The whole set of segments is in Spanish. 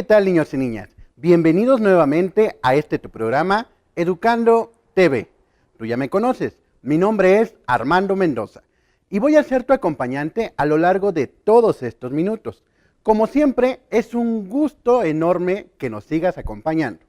tal, niños y niñas? Bienvenidos nuevamente a este tu programa, Educando TV. Tú ya me conoces, mi nombre es Armando Mendoza y voy a ser tu acompañante a lo largo de todos estos minutos. Como siempre, es un gusto enorme que nos sigas acompañando.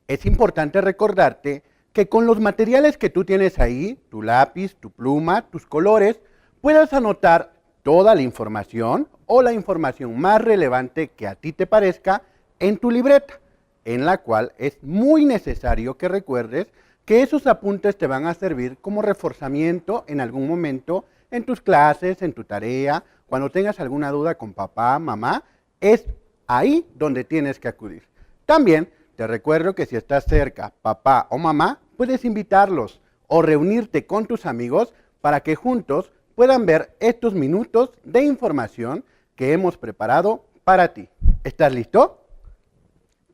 Es importante recordarte que con los materiales que tú tienes ahí, tu lápiz, tu pluma, tus colores, puedas anotar toda la información o la información más relevante que a ti te parezca en tu libreta, en la cual es muy necesario que recuerdes que esos apuntes te van a servir como reforzamiento en algún momento en tus clases, en tu tarea, cuando tengas alguna duda con papá, mamá, es ahí donde tienes que acudir. También te recuerdo que si estás cerca, papá o mamá, puedes invitarlos o reunirte con tus amigos para que juntos puedan ver estos minutos de información que hemos preparado para ti. ¿Estás listo?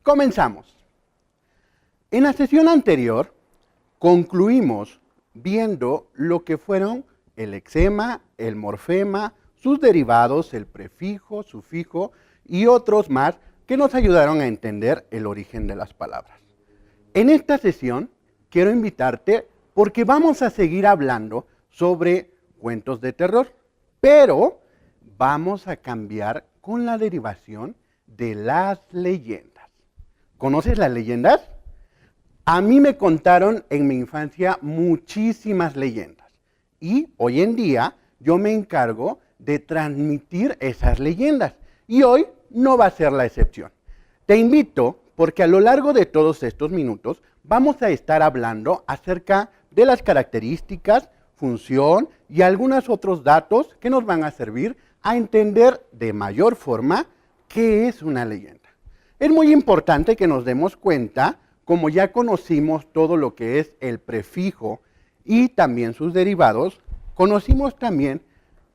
Comenzamos. En la sesión anterior concluimos viendo lo que fueron el lexema, el morfema, sus derivados, el prefijo, sufijo y otros más que nos ayudaron a entender el origen de las palabras. En esta sesión quiero invitarte porque vamos a seguir hablando sobre cuentos de terror, pero vamos a cambiar con la derivación de las leyendas. ¿Conoces las leyendas? A mí me contaron en mi infancia muchísimas leyendas y hoy en día yo me encargo de transmitir esas leyendas y hoy no va a ser la excepción. Te invito porque a lo largo de todos estos minutos vamos a estar hablando acerca de las características, función y algunos otros datos que nos van a servir a entender de mayor forma qué es una leyenda. Es muy importante que nos demos cuenta, como ya conocimos todo lo que es el prefijo y también sus derivados, conocimos también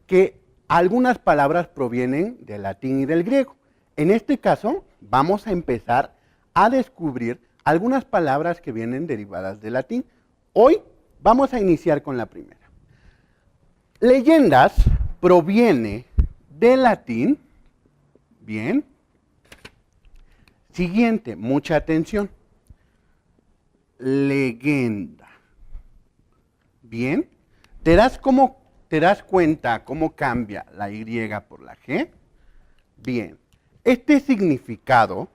que algunas palabras provienen del latín y del griego. En este caso, vamos a empezar a descubrir algunas palabras que vienen derivadas del latín. Hoy vamos a iniciar con la primera. Leyendas proviene del latín, bien. Siguiente, mucha atención. Legenda. Bien. ¿Te das cuenta cómo cambia la Y por la G? Bien. Este significado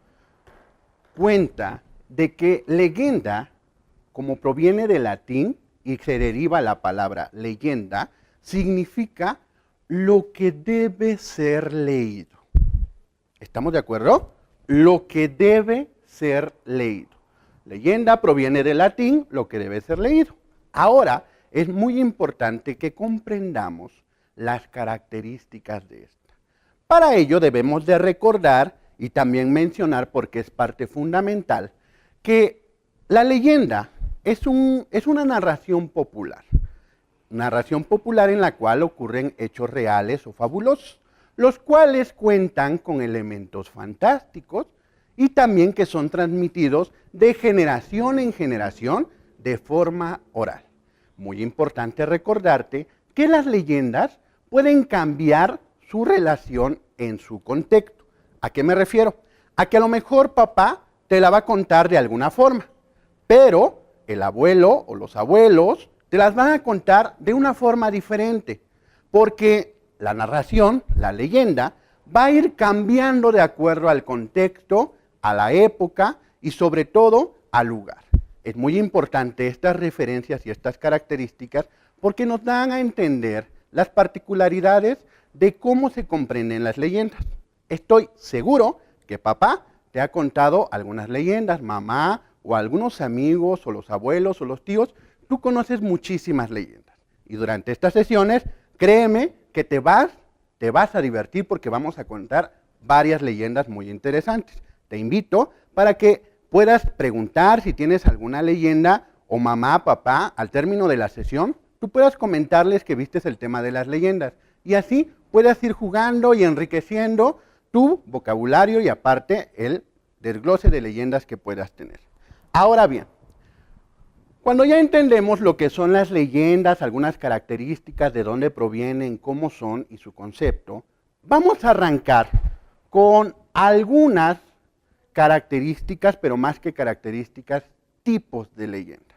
cuenta de que legenda, como proviene del latín y se deriva la palabra leyenda, significa lo que debe ser leído. ¿Estamos de acuerdo? Lo que debe ser leído. Leyenda proviene del latín, lo que debe ser leído. Ahora, es muy importante que comprendamos las características de esta. Para ello debemos de recordar y también mencionar, porque es parte fundamental, que la leyenda es una narración popular. Narración popular en la cual ocurren hechos reales o fabulosos, los cuales cuentan con elementos fantásticos y también que son transmitidos de generación en generación de forma oral. Muy importante recordarte que las leyendas pueden cambiar su relación en su contexto. ¿A qué me refiero? A que a lo mejor papá te la va a contar de alguna forma, pero el abuelo o los abuelos te las van a contar de una forma diferente, porque la narración, la leyenda, va a ir cambiando de acuerdo al contexto, a la época y sobre todo al lugar. Es muy importante estas referencias y estas características porque nos dan a entender las particularidades de cómo se comprenden las leyendas. Estoy seguro que papá te ha contado algunas leyendas, mamá o algunos amigos o los abuelos o los tíos. Tú conoces muchísimas leyendas y durante estas sesiones, créeme que te vas a divertir porque vamos a contar varias leyendas muy interesantes. Te invito para que puedas preguntar si tienes alguna leyenda o mamá, papá, al término de la sesión, tú puedas comentarles que vistes el tema de las leyendas y así puedas ir jugando y enriqueciendo tu vocabulario y aparte el desglose de leyendas que puedas tener. Ahora bien, cuando ya entendemos lo que son las leyendas, algunas características, de dónde provienen, cómo son y su concepto, vamos a arrancar con algunas características, pero más que características, tipos de leyenda.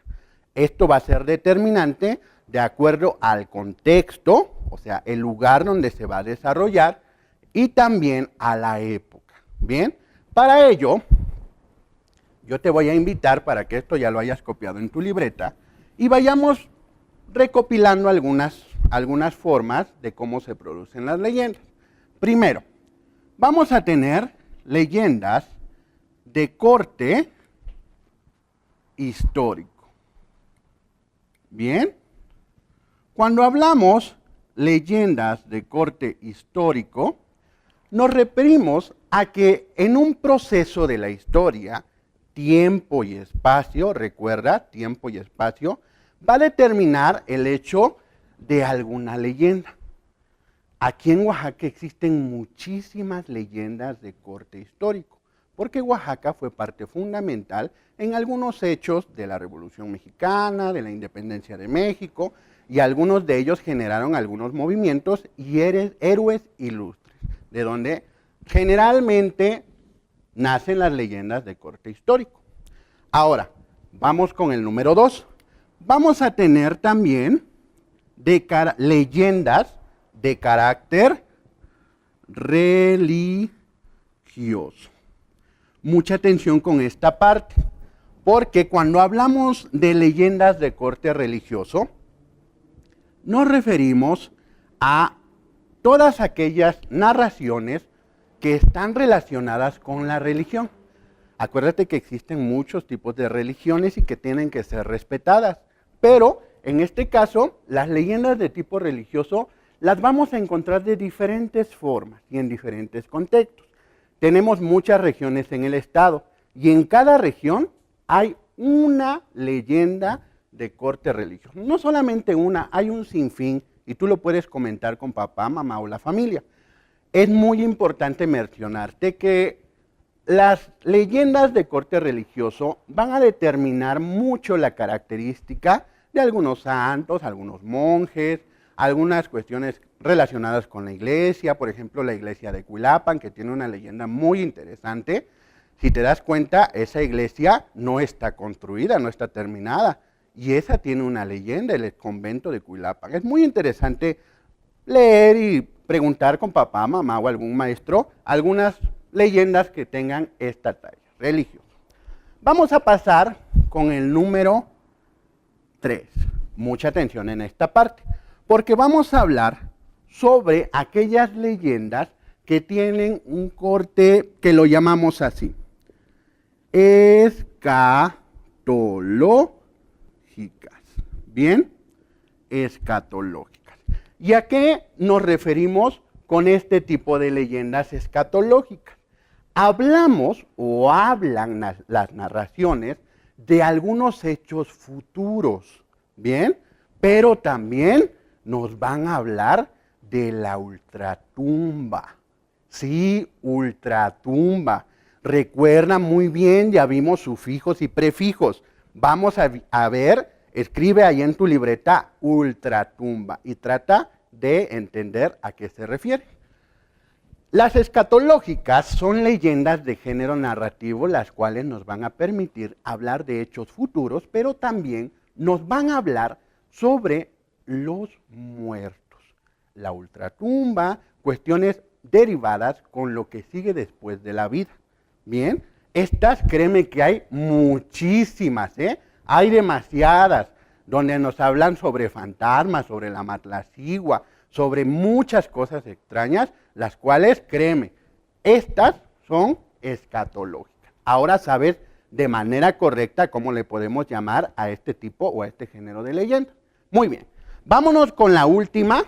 Esto va a ser determinante de acuerdo al contexto, o sea, el lugar donde se va a desarrollar, y también a la época. Bien, para ello, yo te voy a invitar para que esto ya lo hayas copiado en tu libreta y vayamos recopilando algunas formas de cómo se producen las leyendas. Primero, vamos a tener leyendas de corte histórico. Bien, cuando hablamos leyendas de corte histórico, nos referimos a que en un proceso de la historia, tiempo y espacio, recuerda, tiempo y espacio, va a determinar el hecho de alguna leyenda. Aquí en Oaxaca existen muchísimas leyendas de corte histórico, porque Oaxaca fue parte fundamental en algunos hechos de la Revolución Mexicana, de la Independencia de México, y algunos de ellos generaron algunos movimientos y héroes ilustres, de donde generalmente nacen las leyendas de corte histórico. Ahora, vamos con el número 2. Vamos a tener también leyendas de carácter religioso. Mucha atención con esta parte, porque cuando hablamos de leyendas de corte religioso, nos referimos a todas aquellas narraciones que están relacionadas con la religión. Acuérdate que existen muchos tipos de religiones y que tienen que ser respetadas, pero en este caso, las leyendas de tipo religioso las vamos a encontrar de diferentes formas y en diferentes contextos. Tenemos muchas regiones en el estado y en cada región hay una leyenda de corte religioso. No solamente una, hay un sinfín y tú lo puedes comentar con papá, mamá o la familia. Es muy importante mencionarte que las leyendas de corte religioso van a determinar mucho la característica de algunos santos, algunos monjes, algunas cuestiones relacionadas con la iglesia, por ejemplo la iglesia de Cuilapan, que tiene una leyenda muy interesante. Si te das cuenta, esa iglesia no está construida, no está terminada, y esa tiene una leyenda, el convento de Cuilapan. Es muy interesante leer y preguntar con papá, mamá o algún maestro algunas leyendas que tengan esta talla religiosa. Vamos a pasar con el número 3. Mucha atención en esta parte, porque vamos a hablar sobre aquellas leyendas que tienen un corte que lo llamamos así: escatológicas. ¿Bien? Escatológicas. ¿Y a qué nos referimos con este tipo de leyendas escatológicas? Hablamos o hablan las narraciones de algunos hechos futuros, ¿bien? Pero también nos van a hablar de la ultratumba. Sí, ultratumba. Recuerda muy bien, ya vimos sufijos y prefijos. Vamos a ver, escribe ahí en tu libreta ultratumba y trata de entender a qué se refiere. Las escatológicas son leyendas de género narrativo, las cuales nos van a permitir hablar de hechos futuros, pero también nos van a hablar sobre los muertos. La ultratumba, cuestiones derivadas con lo que sigue después de la vida. Bien, estas créeme que hay muchísimas, hay demasiadas, donde nos hablan sobre fantasmas, sobre la matlacigua, sobre muchas cosas extrañas, las cuales, créeme, estas son escatológicas. Ahora sabes de manera correcta cómo le podemos llamar a este tipo o a este género de leyenda. Muy bien, vámonos con la última,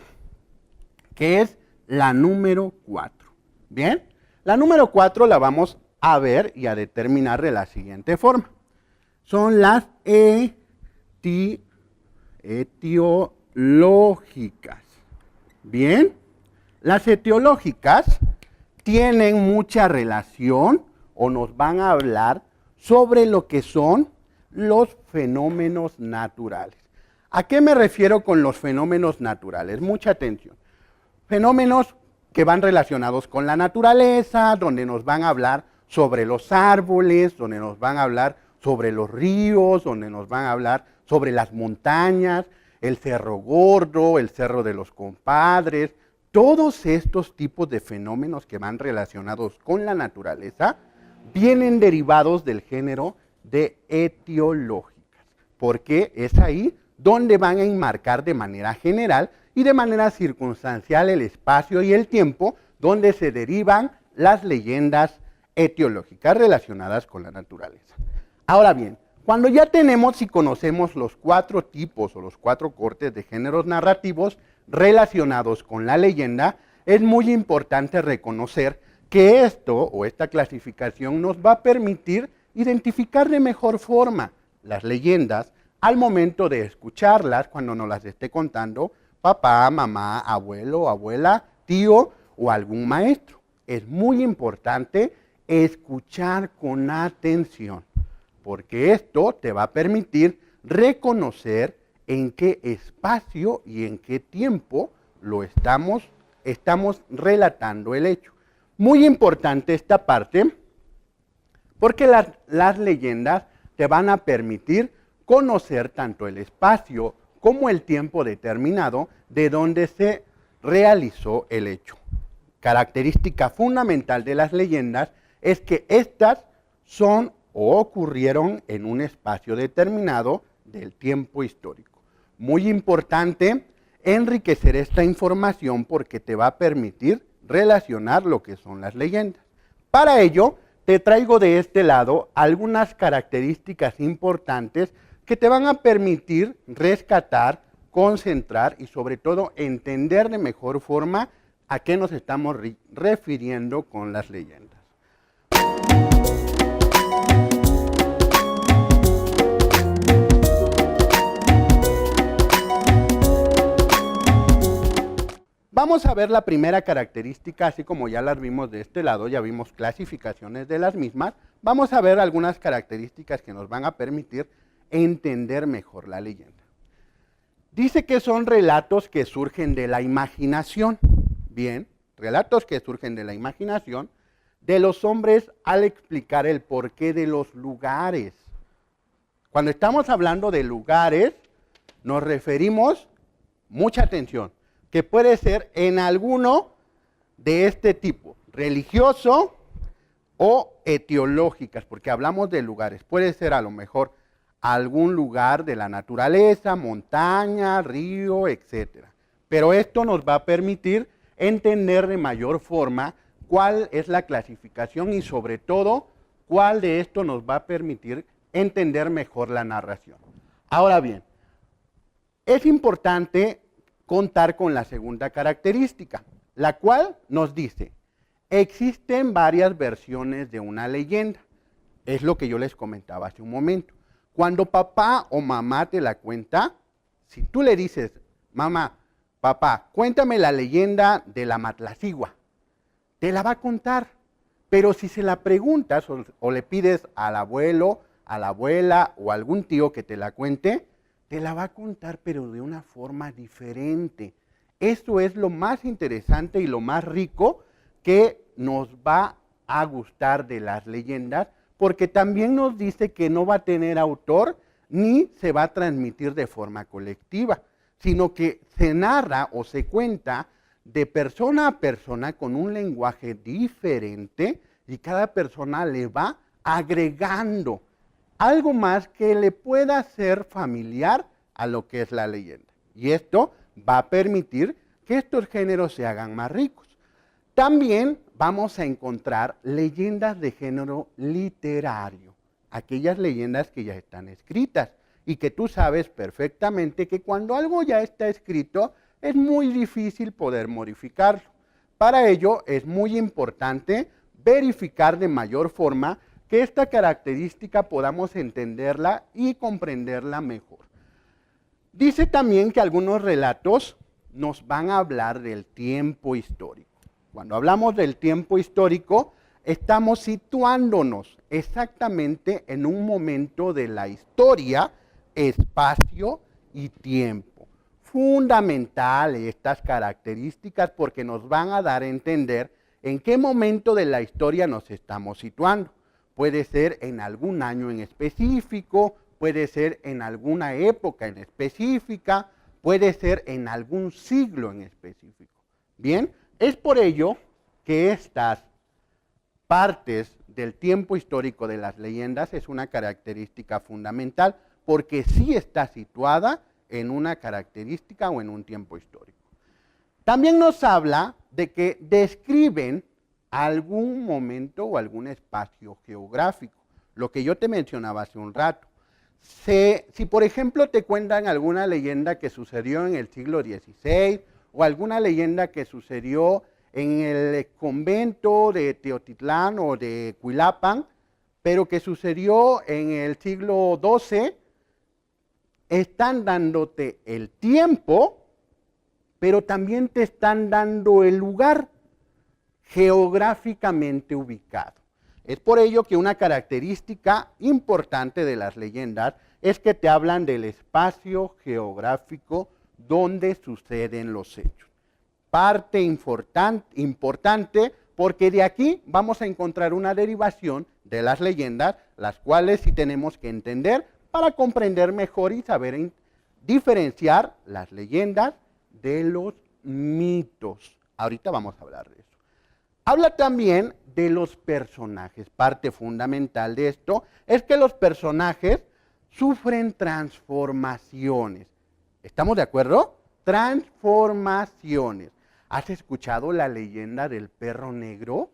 que es la número 4. Bien, la número 4 la vamos a ver y a determinar de la siguiente forma. Son las etiológicas. Bien, las etiológicas tienen mucha relación o nos van a hablar sobre lo que son los fenómenos naturales. ¿A qué me refiero con los fenómenos naturales? Mucha atención. Fenómenos que van relacionados con la naturaleza, donde nos van a hablar sobre los árboles, donde nos van a hablar sobre los ríos, donde nos van a hablar sobre las montañas, el Cerro Gordo, el Cerro de los Compadres, todos estos tipos de fenómenos que van relacionados con la naturaleza vienen derivados del género de etiológicas, porque es ahí donde van a enmarcar de manera general y de manera circunstancial el espacio y el tiempo donde se derivan las leyendas etiológicas relacionadas con la naturaleza. Ahora bien, cuando ya tenemos y conocemos los 4 tipos o los 4 cortes de géneros narrativos relacionados con la leyenda, es muy importante reconocer que esto o esta clasificación nos va a permitir identificar de mejor forma las leyendas al momento de escucharlas cuando nos las esté contando papá, mamá, abuelo, abuela, tío o algún maestro. Es muy importante escuchar con atención, porque esto te va a permitir reconocer en qué espacio y en qué tiempo lo estamos relatando el hecho. Muy importante esta parte, porque las leyendas te van a permitir conocer tanto el espacio como el tiempo determinado de donde se realizó el hecho. Característica fundamental de las leyendas es que estas son o ocurrieron en un espacio determinado del tiempo histórico. Muy importante enriquecer esta información porque te va a permitir relacionar lo que son las leyendas. Para ello, te traigo de este lado algunas características importantes que te van a permitir rescatar, concentrar y sobre todo entender de mejor forma a qué nos estamos refiriendo con las leyendas. Vamos a ver la primera característica, así como ya las vimos de este lado, ya vimos clasificaciones de las mismas, vamos a ver algunas características que nos van a permitir entender mejor la leyenda. Dice que son relatos que surgen de la imaginación. Bien, relatos que surgen de la imaginación de los hombres al explicar el porqué de los lugares. Cuando estamos hablando de lugares, nos referimos, mucha atención, que puede ser en alguno de este tipo, religioso o etiológicas, porque hablamos de lugares. Puede ser a lo mejor algún lugar de la naturaleza, montaña, río, etc. Pero esto nos va a permitir entender de mayor forma cuál es la clasificación y sobre todo cuál de esto nos va a permitir entender mejor la narración. Ahora bien, es importante contar con la segunda característica, la cual nos dice, existen varias versiones de una leyenda. Es lo que yo les comentaba hace un momento. Cuando papá o mamá te la cuenta, si tú le dices, mamá, papá, cuéntame la leyenda de la Matlacigua, te la va a contar. Pero si se la preguntas o le pides al abuelo, a la abuela o a algún tío que te la cuente, te la va a contar pero de una forma diferente. Esto es lo más interesante y lo más rico que nos va a gustar de las leyendas, porque también nos dice que no va a tener autor ni se va a transmitir de forma colectiva, sino que se narra o se cuenta de persona a persona con un lenguaje diferente y cada persona le va agregando algo más que le pueda ser familiar a lo que es la leyenda. Y esto va a permitir que estos géneros se hagan más ricos. También vamos a encontrar leyendas de género literario, aquellas leyendas que ya están escritas y que tú sabes perfectamente que cuando algo ya está escrito es muy difícil poder modificarlo. Para ello es muy importante verificar de mayor forma que esta característica podamos entenderla y comprenderla mejor. Dice también que algunos relatos nos van a hablar del tiempo histórico. Cuando hablamos del tiempo histórico, estamos situándonos exactamente en un momento de la historia, espacio y tiempo. Fundamentales estas características porque nos van a dar a entender en qué momento de la historia nos estamos situando. Puede ser en algún año en específico, puede ser en alguna época en específica, puede ser en algún siglo en específico. Bien, es por ello que estas partes del tiempo histórico de las leyendas es una característica fundamental, porque sí está situada en una característica o en un tiempo histórico. También nos habla de que describen algún momento o algún espacio geográfico, lo que yo te mencionaba hace un rato. Si por ejemplo te cuentan alguna leyenda que sucedió en el siglo XVI o alguna leyenda que sucedió en el convento de Teotitlán o de Cuilapan, pero que sucedió en el siglo XII, están dándote el tiempo, pero también te están dando el lugar geográficamente ubicado. Es por ello que una característica importante de las leyendas es que te hablan del espacio geográfico donde suceden los hechos. Parte importante porque de aquí vamos a encontrar una derivación de las leyendas, las cuales sí tenemos que entender para comprender mejor y saber diferenciar las leyendas de los mitos. Ahorita vamos a hablar de eso. Habla también de los personajes. Parte fundamental de esto es que los personajes sufren transformaciones. ¿Estamos de acuerdo? Transformaciones. ¿Has escuchado la leyenda del perro negro?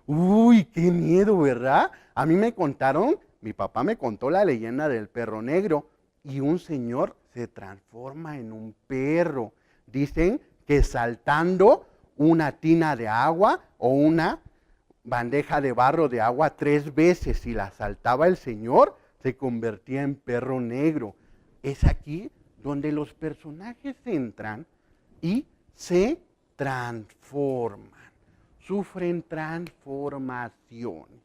Uy, qué miedo, ¿verdad? A mí me contaron, mi papá me contó la leyenda del perro negro y un señor se transforma en un perro. Dicen que saltando una tina de agua o una bandeja de barro de agua 3 veces, si la saltaba el señor, se convertía en perro negro. Es aquí donde los personajes entran y se transforman, sufren transformaciones.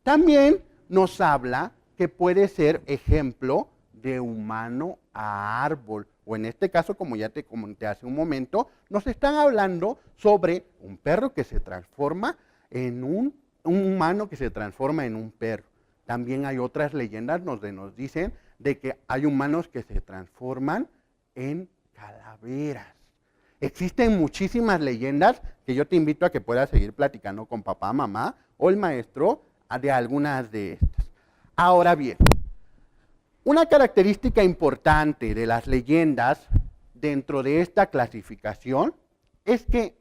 También nos habla que puede ser ejemplo de humano a árbol, o en este caso, como ya te comenté hace un momento, nos están hablando sobre un perro que se transforma en un humano que se transforma en un perro. También hay otras leyendas donde nos dicen de que hay humanos que se transforman en calaveras. Existen muchísimas leyendas que yo te invito a que puedas seguir platicando con papá, mamá o el maestro de algunas de estas. Ahora bien, una característica importante de las leyendas dentro de esta clasificación es que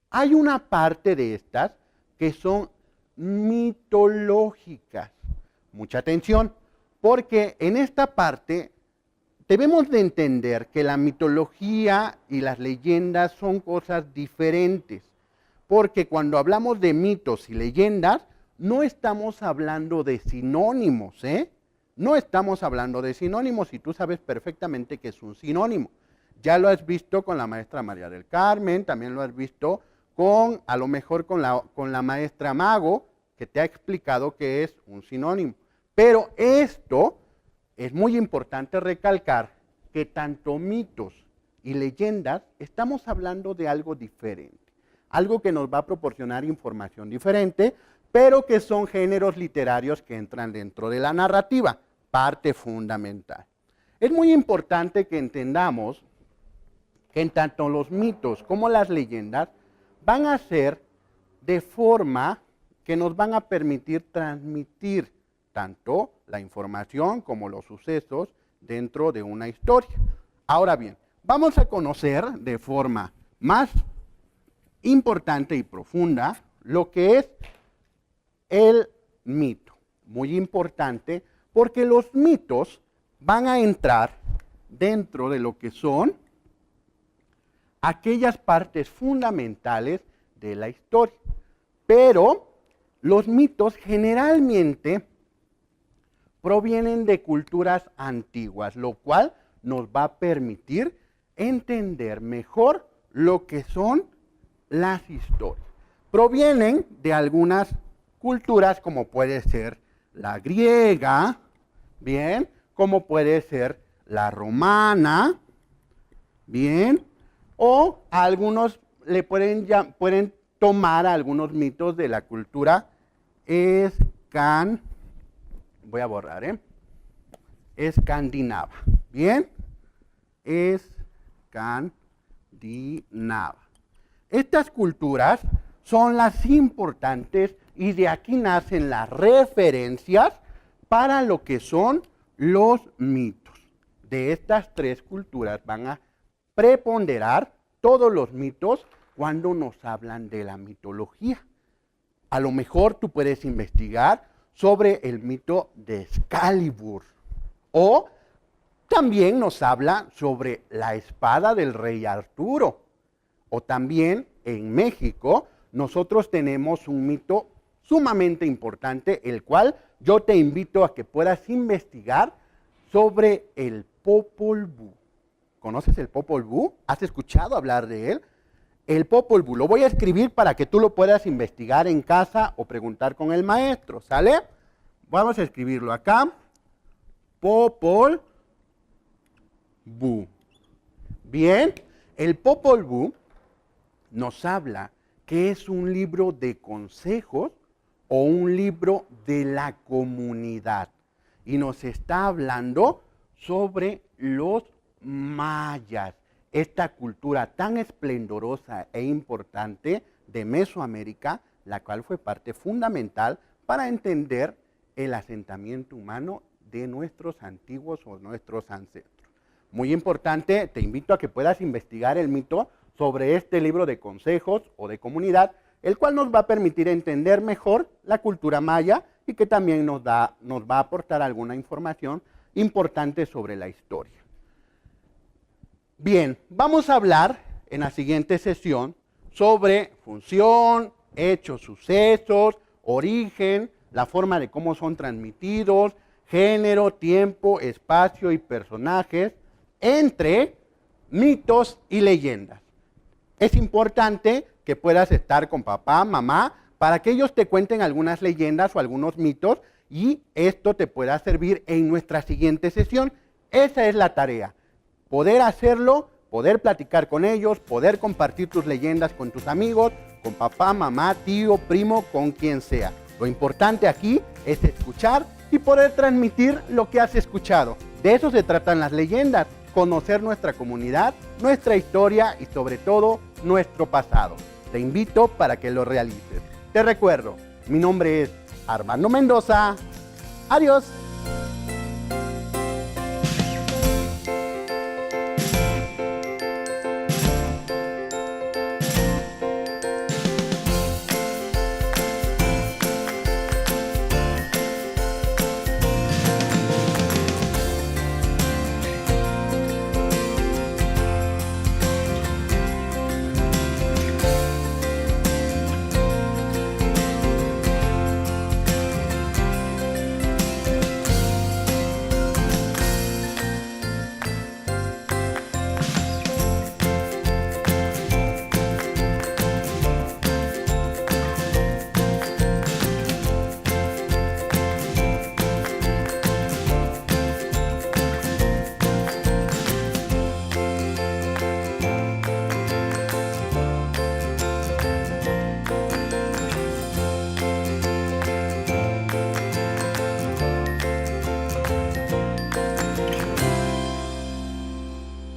hay una parte de estas que son mitológicas. Mucha atención, porque en esta parte debemos de entender que la mitología y las leyendas son cosas diferentes, porque cuando hablamos de mitos y leyendas, no estamos hablando de sinónimos, ¿eh? No estamos hablando de sinónimos y tú sabes perfectamente que es un sinónimo. Ya lo has visto con la maestra María del Carmen, también lo has visto a lo mejor con la maestra Mago, que te ha explicado que es un sinónimo. Pero esto es muy importante recalcar que tanto mitos y leyendas estamos hablando de algo diferente, algo que nos va a proporcionar información diferente, pero que son géneros literarios que entran dentro de la narrativa, parte fundamental. Es muy importante que entendamos que en tanto los mitos como las leyendas van a ser de forma que nos van a permitir transmitir tanto la información como los sucesos dentro de una historia. Ahora bien, vamos a conocer de forma más importante y profunda lo que es el mito. Muy importante porque los mitos van a entrar dentro de lo que son aquellas partes fundamentales de la historia. Pero los mitos generalmente provienen de culturas antiguas, lo cual nos va a permitir entender mejor lo que son las historias. Provienen de algunas culturas como puede ser la griega, bien, como puede ser la romana, bien, o algunos le pueden tomar algunos mitos de la cultura voy a borrar, escandinava. ¿Bien? Escandinava. Estas culturas son las importantes y de aquí nacen las referencias para lo que son los mitos. De estas tres culturas van a preponderar todos los mitos cuando nos hablan de la mitología. A lo mejor tú puedes investigar sobre el mito de Excalibur o también nos habla sobre la espada del rey Arturo. O también en México nosotros tenemos un mito sumamente importante, el cual yo te invito a que puedas investigar sobre el Popol Vuh. ¿Conoces el Popol Vuh? ¿Has escuchado hablar de él? El Popol Vuh, lo voy a escribir para que tú lo puedas investigar en casa o preguntar con el maestro, ¿sale? Vamos a escribirlo acá. Popol Vuh. Bien, el Popol Vuh nos habla que es un libro de consejos o un libro de la comunidad. Y nos está hablando sobre los mayas, esta cultura tan esplendorosa e importante de Mesoamérica, la cual fue parte fundamental para entender el asentamiento humano de nuestros antiguos o nuestros ancestros. Muy importante, te invito a que puedas investigar el mito sobre este libro de consejos o de comunidad, el cual nos va a permitir entender mejor la cultura maya y que también nos va a aportar alguna información importante sobre la historia. Bien, vamos a hablar en la siguiente sesión sobre función, hechos, sucesos, origen, la forma de cómo son transmitidos, género, tiempo, espacio y personajes, entre mitos y leyendas. Es importante que puedas estar con papá, mamá, para que ellos te cuenten algunas leyendas o algunos mitos y esto te pueda servir en nuestra siguiente sesión. Esa es la tarea, poder hacerlo, poder platicar con ellos, poder compartir tus leyendas con tus amigos, con papá, mamá, tío, primo, con quien sea. Lo importante aquí es escuchar y poder transmitir lo que has escuchado. De eso se tratan las leyendas, conocer nuestra comunidad, nuestra historia y sobre todo nuestro pasado. Te invito para que lo realices. Te recuerdo, mi nombre es Armando Mendoza. Adiós.